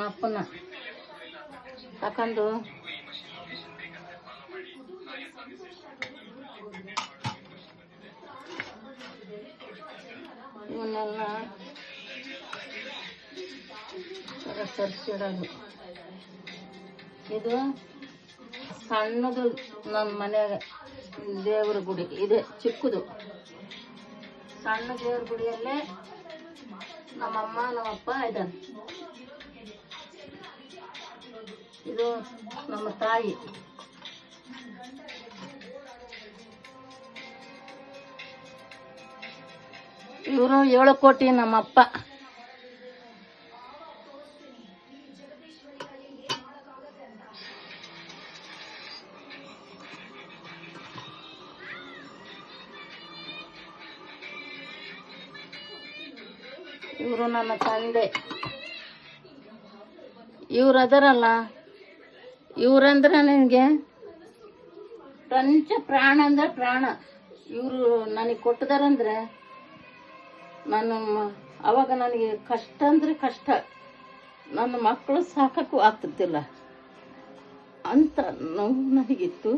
ಅಪ್ಪನ ತಕೊಂಡು ಇವನ್ನೆಲ್ಲ ಸರಿಸಿಡೋದು. ಇದು ಸಣ್ಣದು ನಮ್ಮ ಮನೆಯಾಗ ದೇವ್ರ ಗುಡಿ ಇದೆ, ಚಿಕ್ಕದು ಸಣ್ಣ ದೇವ್ರ ಗುಡಿಯಲ್ಲೇ ನಮ್ಮಮ್ಮ ನಮ್ಮಪ್ಪ ಇದ್ದಾರೆ. ಇದು ನಮ್ಮ ತಾಯಿ. ಇವರು 7 ಕೋಟಿ ನಮ್ಮಪ್ಪ. ಇವರು ನನ್ನ ತಂದೆ. ಇವ್ರು ಅದರಲ್ಲ, ಇವ್ರಂದ್ರೆ ನನಗೆ ಪಂಚ ಪ್ರಾಣ ಅಂದ್ರೆ ಪ್ರಾಣ. ಇವರು ನನಗೆ ಕೊಟ್ಟದಾರಂದ್ರೆ ನಾನು ಅವಾಗ ನನಗೆ ಕಷ್ಟ ಅಂದರೆ ಕಷ್ಟ, ನನ್ನ ಮಕ್ಕಳು ಸಾಕಕ್ಕೂ ಆಗ್ತಿದ್ದಿಲ್ಲ ಅಂತ ನೋವು ನನಗಿತ್ತು.